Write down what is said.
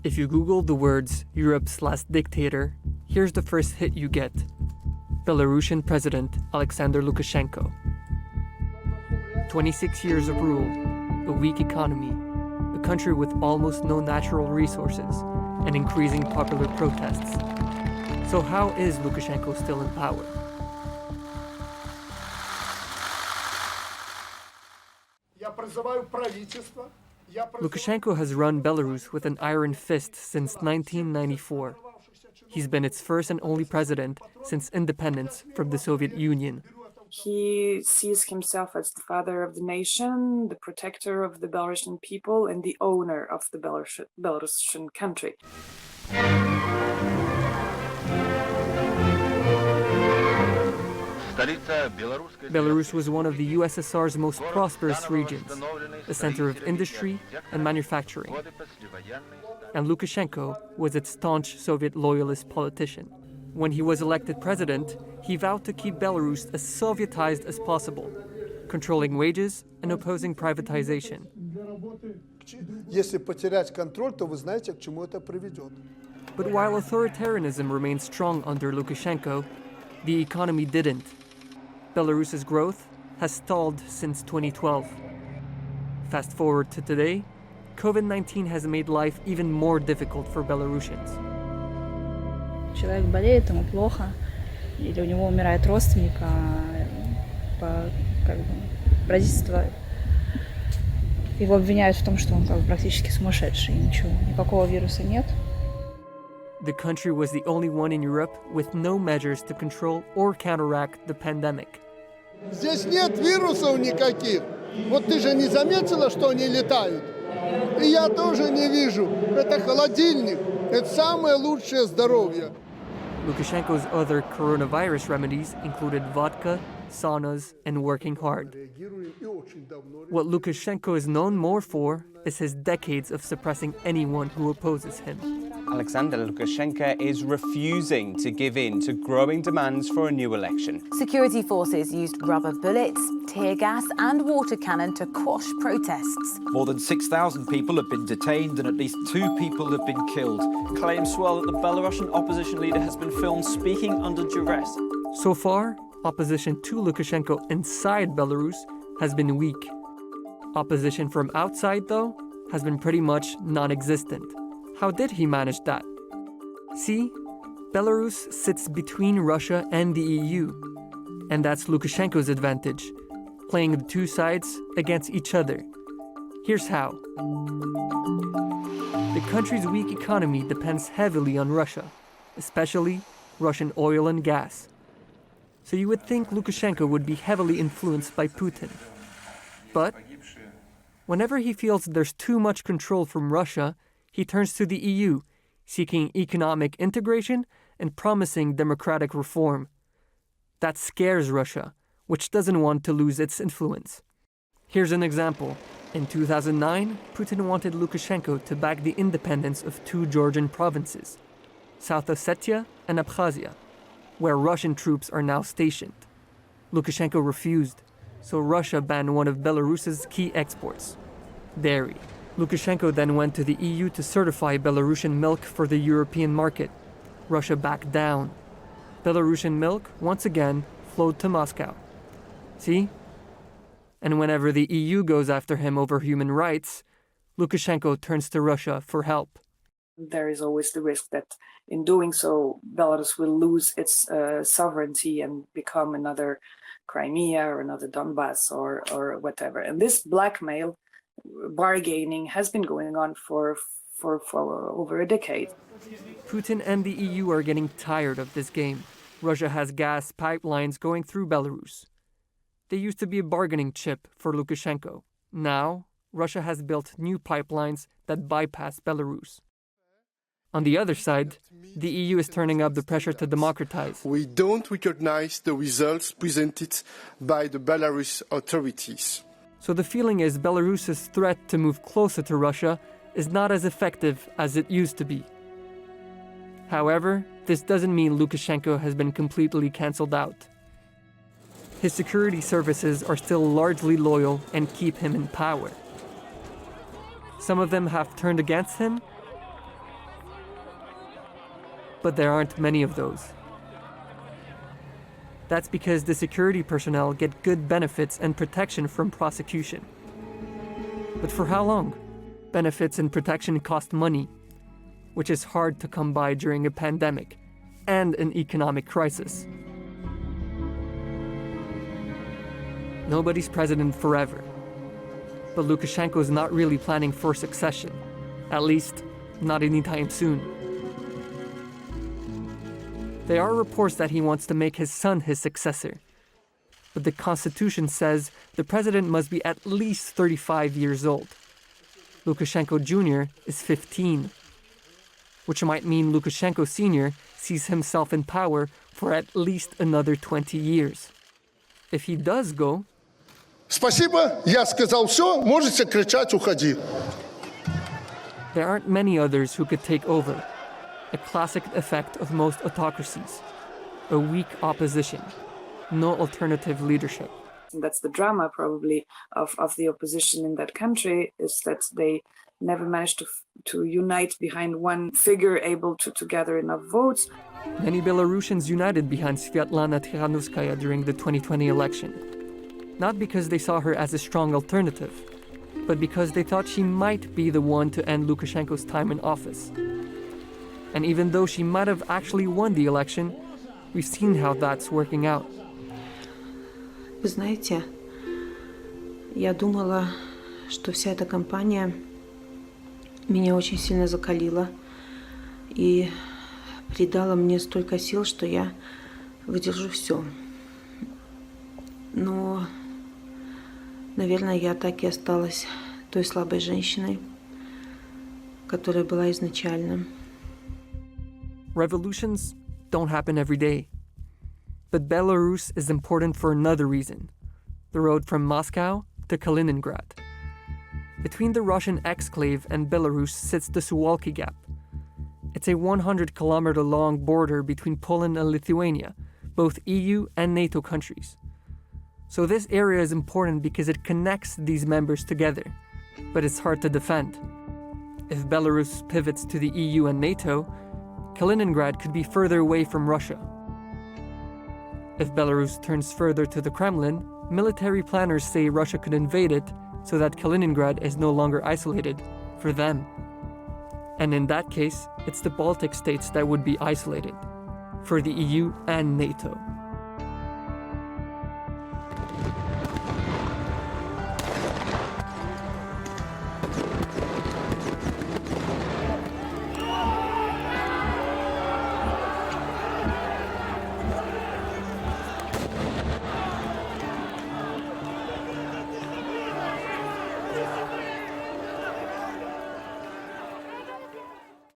If you Google the words Europe's last dictator, here's the first hit you get. Belarusian President Alexander Lukashenko. 26 years of rule, a weak economy, a country with almost no natural resources, and increasing popular protests. So how is Lukashenko still in power? Lukashenko has run Belarus with an iron fist since 1994. He's been its first and only president since independence from the Soviet Union. He sees himself as the father of the nation, the protector of the Belarusian people, and the owner of the Belarusian country. Belarus was one of the USSR's most prosperous regions, a center of industry and manufacturing. And Lukashenko was its staunch Soviet loyalist politician. When he was elected president, he vowed to keep Belarus as Sovietized as possible, controlling wages and opposing privatization. But while authoritarianism remained strong under Lukashenko, the economy didn't. Belarus's growth has stalled since 2012. Fast forward to today, COVID-19 has made life even more difficult for Belarusians. Человек болеет, ему плохо, или у него умирает родственник, правительство его обвиняют в том, что он практически сумасшедший, никакого вируса нет. The country was the only one in Europe with no measures to control or counteract the pandemic. Здесь нет вирусов никаких. Вот ты же не заметила, что они летают? И я тоже не вижу. Это холодильник. Это самое лучшее здоровье. Lukashenko's other coronavirus remedies included vodka, saunas, and working hard. What Lukashenko is known more for is his decades of suppressing anyone who opposes him. Alexander Lukashenko is refusing to give in to growing demands for a new election. Security forces used rubber bullets, tear gas and water cannon to quash protests. More than 6,000 people have been detained and at least 2 people have been killed. Claims swell that the Belarusian opposition leader has been filmed speaking under duress. So far, opposition to Lukashenko inside Belarus has been weak. Opposition from outside, though, has been pretty much non-existent. How did he manage that? See, Belarus sits between Russia and the EU, and that's Lukashenko's advantage, playing the two sides against each other. Here's how. The country's weak economy depends heavily on Russia, especially Russian oil and gas. So you would think Lukashenko would be heavily influenced by Putin. But whenever he feels there's too much control from Russia, he turns to the EU, seeking economic integration and promising democratic reform. That scares Russia, which doesn't want to lose its influence. Here's an example. In 2009, Putin wanted Lukashenko to back the independence of 2 Georgian provinces, South Ossetia and Abkhazia, where Russian troops are now stationed. Lukashenko refused, so Russia banned one of Belarus's key exports, dairy. Lukashenko then went to the EU to certify Belarusian milk for the European market. Russia backed down. Belarusian milk, once again, flowed to Moscow. See? And whenever the EU goes after him over human rights, Lukashenko turns to Russia for help. There is always the risk that in doing so, Belarus will lose its sovereignty and become another Crimea or another Donbass or whatever. And this blackmail bargaining has been going on for over a decade. Putin and the EU are getting tired of this game. Russia has gas pipelines going through Belarus. They used to be a bargaining chip for Lukashenko. Now, Russia has built new pipelines that bypass Belarus. On the other side, the EU is turning up the pressure to democratize. We don't recognize the results presented by the Belarus authorities. So the feeling is Belarus's threat to move closer to Russia is not as effective as it used to be. However, this doesn't mean Lukashenko has been completely cancelled out. His security services are still largely loyal and keep him in power. Some of them have turned against him, but there aren't many of those. That's because the security personnel get good benefits and protection from prosecution. But for how long? Benefits and protection cost money, which is hard to come by during a pandemic and an economic crisis. Nobody's president forever. But Lukashenko is not really planning for succession, at least not anytime soon. There are reports that he wants to make his son his successor, but the constitution says the president must be at least 35 years old. Lukashenko Jr. is 15, which might mean Lukashenko Sr. sees himself in power for at least another 20 years. If he does go, Спасибо, я сказал все, можете кричать, уходи. there aren't many others who could take over. A classic effect of most autocracies. A weak opposition. No alternative leadership. And that's the drama probably of the opposition in that country, is that they never managed to unite behind one figure able to gather enough votes. Many Belarusians united behind Sviatlana Tikhanovskaya during the 2020 election. Not because they saw her as a strong alternative, but because they thought she might be the one to end Lukashenko's time in office. And even though she might have actually won the election, we've seen how that's working out. Вы знаете, я думала, что вся эта кампания меня очень сильно закалила и придала мне столько сил, что я выдержу все. Но, наверное, я так и осталась той слабой женщиной, которая была изначально. Revolutions don't happen every day. But Belarus is important for another reason. The road from Moscow to Kaliningrad. Between the Russian exclave and Belarus sits the Suwalki Gap. It's a 100-kilometer-long border between Poland and Lithuania, both EU and NATO countries. So this area is important because it connects these members together, but it's hard to defend. If Belarus pivots to the EU and NATO, Kaliningrad could be further away from Russia. If Belarus turns further to the Kremlin, military planners say Russia could invade it so that Kaliningrad is no longer isolated for them. And in that case, it's the Baltic states that would be isolated for the EU and NATO.